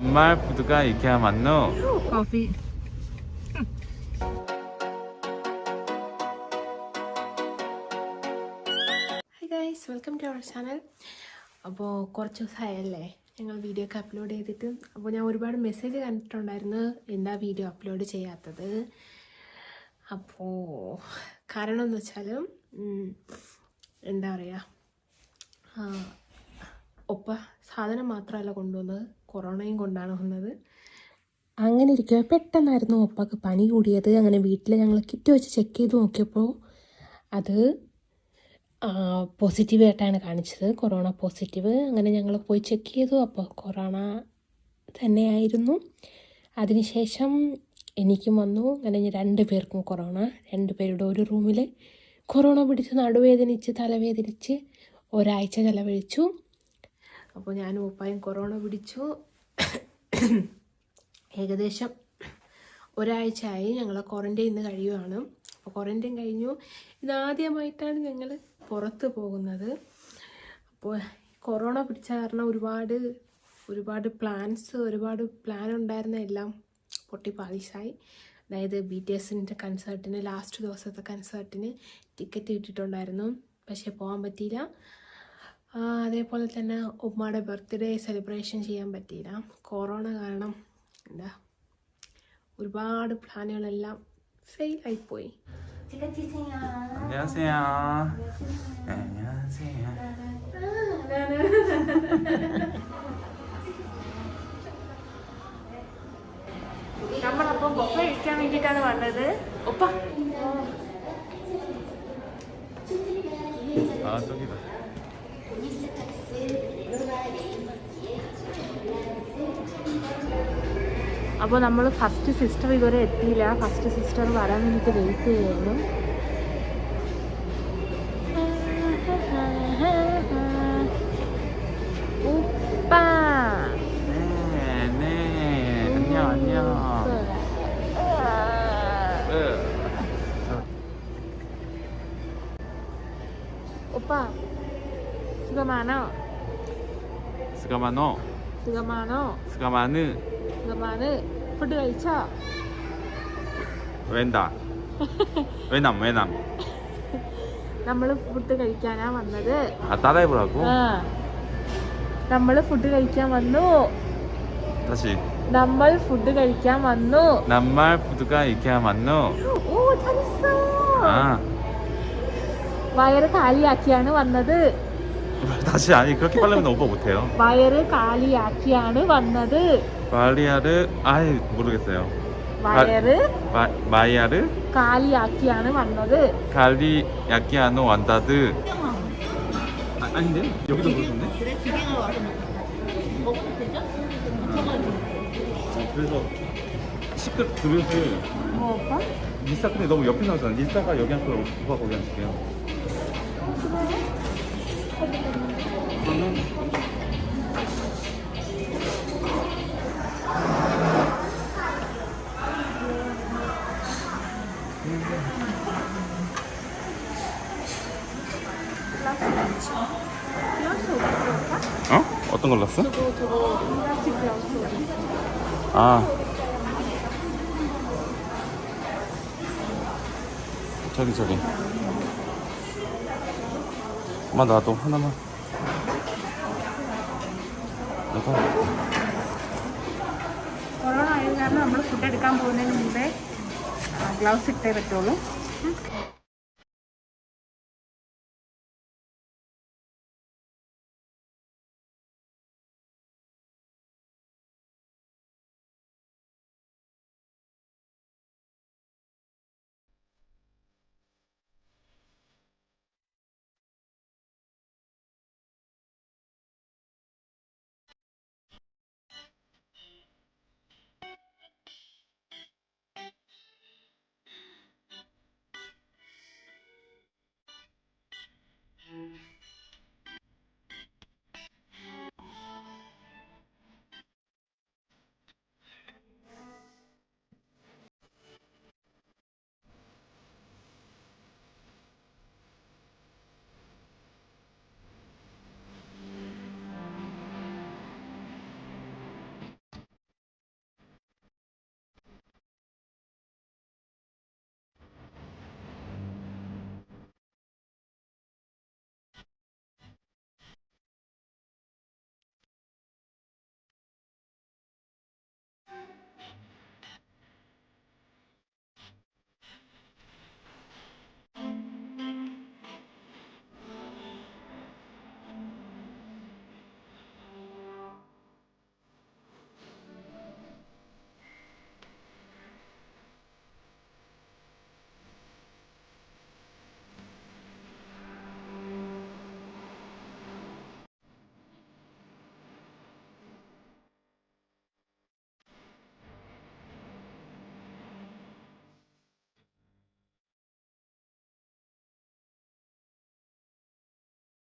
정말 푸드가 이케아 맞노? Coffee hi guys, welcome to our channel. അപ്പോൾ കുറച്ച് ദിവസമായല്ലേ ഞങ്ങൾ വീഡിയോ ഒക്കെ അപ്ലോഡ് ചെയ്തിട്ട്. അപ്പോൾ ഞാൻ ഒരുപാട് മെസ്സേജ് കണ്ടിട്ടുണ്ടായിരുന്നു, എന്താ വീഡിയോ അപ്ലോഡ് ചെയ്യാത്തത്. അപ്പോൾ കാരണം എന്ന് വെച്ചാൽ എന്താ പറയുക, ഒപ്പ സാധനം മാത്രമല്ല കൊണ്ടുവന്നത്, കൊറോണയും കൊണ്ടാണ് വന്നത്. അങ്ങനെ ഇരിക്കുക പെട്ടെന്നായിരുന്നു ഒപ്പാക്ക് പനി കൂടിയത്. അങ്ങനെ വീട്ടിൽ ഞങ്ങൾ കിറ്റ് വെച്ച് ചെക്ക് ചെയ്ത് നോക്കിയപ്പോൾ അത് പോസിറ്റീവായിട്ടാണ് കാണിച്ചത്, കൊറോണ പോസിറ്റീവ്. അങ്ങനെ ഞങ്ങൾ പോയി ചെക്ക് ചെയ്തു, അപ്പോൾ കൊറോണ തന്നെയായിരുന്നു. അതിനുശേഷം എനിക്കും വന്നു. അങ്ങനെ 2 പേർക്കും കൊറോണ, 2 പേരുടെ ഒരു റൂമിൽ കൊറോണ പിടിച്ച് നടുവേദനിച്ച് തലവേദനിച്ച് ഒരാഴ്ച ചിലവഴിച്ചു. അപ്പോൾ ഞാനും ഉപ്പായും കൊറോണ പിടിച്ചു. ഏകദേശം ഒരാഴ്ചയായി ഞങ്ങൾ ക്വാറൻറ്റൈനിൽ കഴിയുകയാണ്. അപ്പോൾ ക്വാറൻറ്റൈൻ കഴിഞ്ഞു. ഇതാദ്യമായിട്ടാണ് ഞങ്ങൾ പുറത്ത് പോകുന്നത്. അപ്പോൾ കൊറോണ പിടിച്ച കാരണം ഒരുപാട് പ്ലാൻ ഉണ്ടായിരുന്ന എല്ലാം പൊട്ടിപ്പാളിസായി. അതായത് BTSൻ്റെ കൺസേർട്ടിന്, ലാസ്റ്റ് ദിവസത്തെ കൺസേർട്ടിന് ടിക്കറ്റ് കിട്ടിയിട്ടുണ്ടായിരുന്നു, പക്ഷേ പോകാൻ പറ്റിയില്ല. അതേപോലെ തന്നെ ഉമ്മയുടെ ബർത്ത്ഡേ സെലിബ്രേഷൻ ചെയ്യാൻ പറ്റിയില്ല. കൊറോണ കാരണം ഒരുപാട് പ്ലാനുകളെല്ലാം ഫെയിലായിപ്പോയി. 안녕하세요. 안녕하세요. നമ്മളപ്പം കൊഫ കഴിക്കാൻ വേണ്ടിയിട്ടാണ് വന്നത്. ഒപ്പ 아 저기다. അപ്പോൾ നമ്മൾ ഫസ്റ്റ് സിസ്റ്റർ ഇതുവരെ എത്തിയില്ല. ഫസ്റ്റ് സിസ്റ്റർ വരാൻ വേണ്ടിയിട്ട് വെയിറ്റ് ചെയ്യുന്നു. ഉപ്പ 네. 안녕. ഉപ്പ സുഖമാണോ? 스가마노. സുഖമാണോ? 스가마느. സുഖമാണ്. ഫുഡ് കഴിച്ചോ? 웬다. 왜남. നമ്മൾ ഫുഡ് കഴിക്കാനാ വന്നത്. 아 따라해보라고? നമ്മൾ ഫുഡ് കഴിക്കാൻ വന്നു. 다시. നമ്മൾ ഫുഡ് കഴിക്കാൻ വന്നു. 낱말 푸드가 이케아 맞노? ഓ 잘했어. 아. വയറ് കാലിയാക്കിയാണ് വന്നത്. 다시 아니 그렇게 빨리면 오빠 못해요. വയറ് കാലിയാക്കിയാണ് വന്നത്. 마리아르 아이 모르겠어요. വയറ് 마이아르 കാലിയാക്കിയാണ് വന്നത്. 갈리 야키아노 완다드. 아닌데 여기도 그러셨네. 그래, 기계가 와서 먹고 되죠? 그래서 시끄 그릇을 뭐 오빠? 리사 근데 너무 옆에 나오잖아. 리사가 여기 앉고 오빠 거기 앉을게요. 그러면 글라스 어딨어 오빠? 어? 어떤 걸 넣었어? 저거 플라스틱 글라스 어딨어? 아 저기 엄마 나도 하나만 이거 കൊറോണ ആയത് കാരണം നമ്മൾ ഫുഡ് എടുക്കാൻ പോകുന്നതിന് മുമ്പേ ഗ്ലൗസ് ഇട്ടേ പറ്റുള്ളൂ.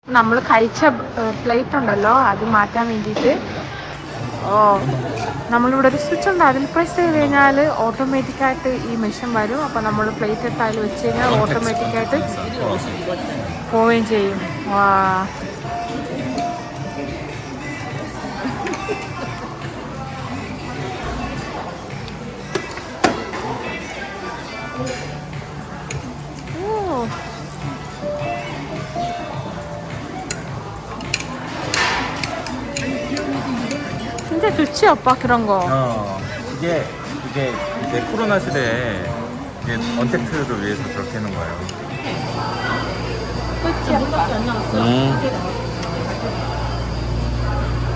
നമ്മൾ കഴിച്ച പ്ലേറ്റ് ഉണ്ടല്ലോ അത് മാറ്റാൻ വേണ്ടിയിട്ട് നമ്മളിവിടെ ഒരു സ്വിച്ച് ഉണ്ട്. അതിൽ പ്രസ് ചെയ്ത് കഴിഞ്ഞാൽ ഓട്ടോമാറ്റിക്കായിട്ട് ഈ മെഷീൻ വരും. അപ്പോൾ നമ്മൾ പ്ലേറ്റ് എടുത്ത് അതിൽ വെച്ച് കഴിഞ്ഞാൽ ഓട്ടോമാറ്റിക്കായിട്ട് പോവുകയും ചെയ്യും. വാ, 진짜 좋지 오빠 그런 거. 이게 이제 코로나 시대에 이게 언택트를 위해서 그렇게 해놓은 거예요. 그치 오빠.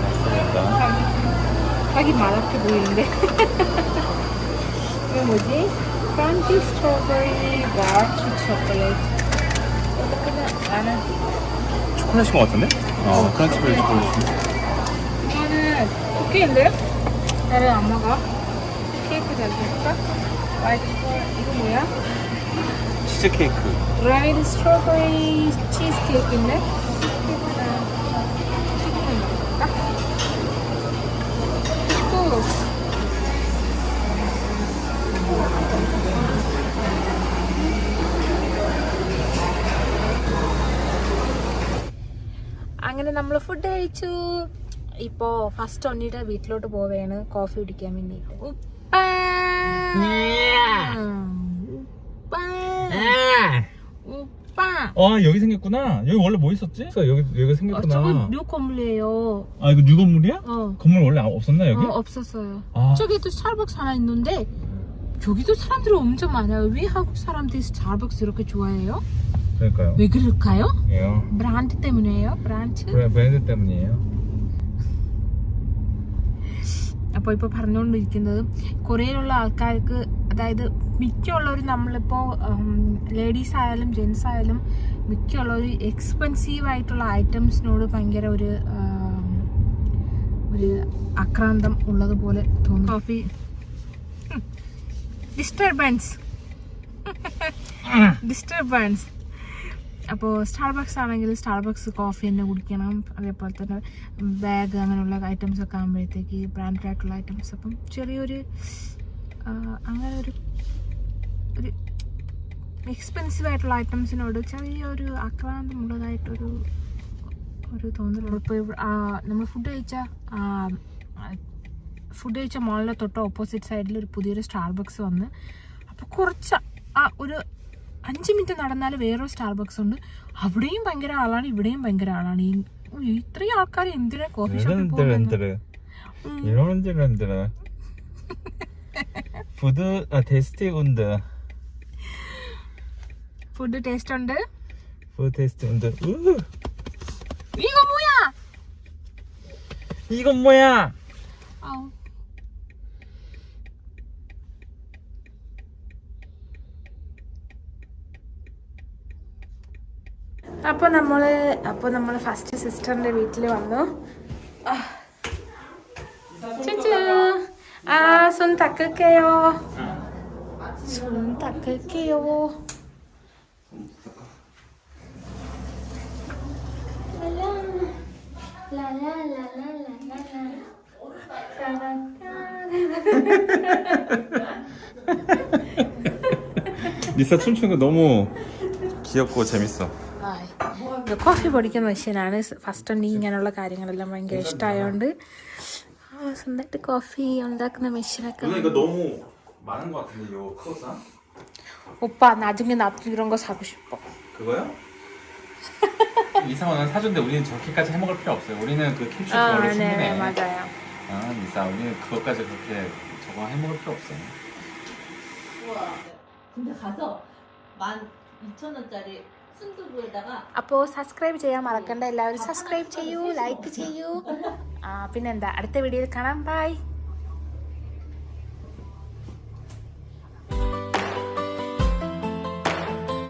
맞습니다. 하긴 맛없게 보이는데. 이거 뭐지? 크런치 스트로베리 다크 초콜릿. 그냥 나는 초콜릿인 것 같은데? 크런치 베리 초콜릿. 쿠키인데? 나는 안 먹어. 케이크 잘 먹을까? 화이트 이거 뭐야? 치즈 케이크. 드라이드 스트로베리 치즈 케이크인데? 케이크랑 치즈를 먹을까? അങ്ങനെ നമ്മൾ ഫുഡ് കഴിച്ചു. ഇപ്പോൾ ഫസ്റ്റ് ഒന്നിയുടെ വീട്ടിലോട്ട് പോവുകയാണ് കോഫി കുടിക്കാൻ വേണ്ടിയിട്ട്. 여기 생겼구나. 여기 원래 뭐 있었지? 여기 생겼구나. 저거 뉴 건물이에요. 이거 뉴 건물이야? 건물 원래 없었나 여기? 없었어요. 저기도 스타벅스 하나 있는데 여기도 사람들이 엄청 많아요. 왜 한국 사람들이 스타벅스 이렇게 좋아해요? 그러니까요. 왜 그럴까요? 예요. 브랜드 때문이에요? 브랜드 때문이에요. അപ്പോൾ ഇപ്പോൾ പറഞ്ഞുകൊണ്ടിരിക്കുന്നത് കൊറിയയിലുള്ള ആൾക്കാർക്ക്, അതായത് മിക്കുള്ളവർ, നമ്മളിപ്പോൾ ലേഡീസ് ആയാലും ജെൻസ് ആയാലും മിക്കുള്ളവർ എക്സ്പെൻസീവ് ആയിട്ടുള്ള ഐറ്റംസിനോട് ഭയങ്കര ഒരു ആക്രാന്തം ഉള്ളതുപോലെ തോന്നും. Coffee disturbance. അപ്പോൾ സ്റ്റാർബക്സ് ആണെങ്കിൽ സ്റ്റാർബക്സ് കോഫി തന്നെ കുടിക്കണം. അതേപോലെ തന്നെ ബാഗ് അങ്ങനെയുള്ള ഐറ്റംസ് ഒക്കെ ആകുമ്പോഴത്തേക്ക് ബ്രാൻഡഡ് ആയിട്ടുള്ള ഐറ്റംസ്. അപ്പം ചെറിയൊരു അങ്ങനെ ഒരു എക്സ്പെൻസീവ് ആയിട്ടുള്ള ഐറ്റംസിനോട് ചെറിയൊരു ആക്രാന്തമുള്ളതായിട്ടൊരു തോന്നലുള്ളൂ. ഇപ്പോൾ നമ്മൾ ഫുഡ് കഴിച്ച മോളിലെ തൊട്ട് ഓപ്പോസിറ്റ് സൈഡിൽ ഒരു പുതിയൊരു സ്റ്റാർബക്സ് വന്ന്, അപ്പോൾ കുറച്ച് ഒരു 5 മിനിറ്റ് നടന്നാൽ വേറൊരു സ്റ്റാർബക്സ് ഉണ്ട്. അവിടെയും ഭയങ്കര ആളാണ്, ഇവിടെയും ഭയങ്കര ആളാണ്. ഇത്രയും ആൾക്കാർ എന്തിനാ കോഫി ഷോപ്പിൽ പോകുന്നത്? ഫുഡ് ടേസ്റ്റ് ഉണ്ട്. 이건 뭐야? അപ്പോൾ നമ്മൾ ഫസ്റ്റ് സിസ്റ്ററിൻ്റെ വീട്ടിൽ വന്നു. 손 닦을게요. 리사 춤추는 거 너무 귀엽고 재밌어. കോഫി പൊടിക്കുന്ന മെഷീനാണ്. ഫസ്റ്റ് ഉണ്ട് ഇങ്ങനെയുള്ള കാര്യങ്ങളെല്ലാം ഭയങ്കര ഇഷ്ടമായതുകൊണ്ട് സ്വന്തമായിട്ട് കോഫി ഉണ്ടാക്കുന്ന മെഷീനൊക്കെ. 오빠 나중에 나도 이런 거 사고 싶어. 그거요? 이상한 사준데 우리는 저렇게까지 해먹을 필요 없어요. 우리는 그 캡슐 그걸로 충분해. 네, 맞아요. 리사 우리는 그것까지 그렇게 저거 해먹을 필요 없어요. 우와. 근데 가서 12,000원짜리 순두부에다가. അപ്പോൾ സബ്സ്ക്രൈബ് ചെയ്യാൻ മറക്കണ്ട. എല്ലാവരും സബ്സ്ക്രൈബ് ചെയ്യൂ, ലൈക്ക് ചെയ്യൂ. പിന്നെന്താ, അടുത്ത വീഡിയോയിൽ കാണാം. ബൈ.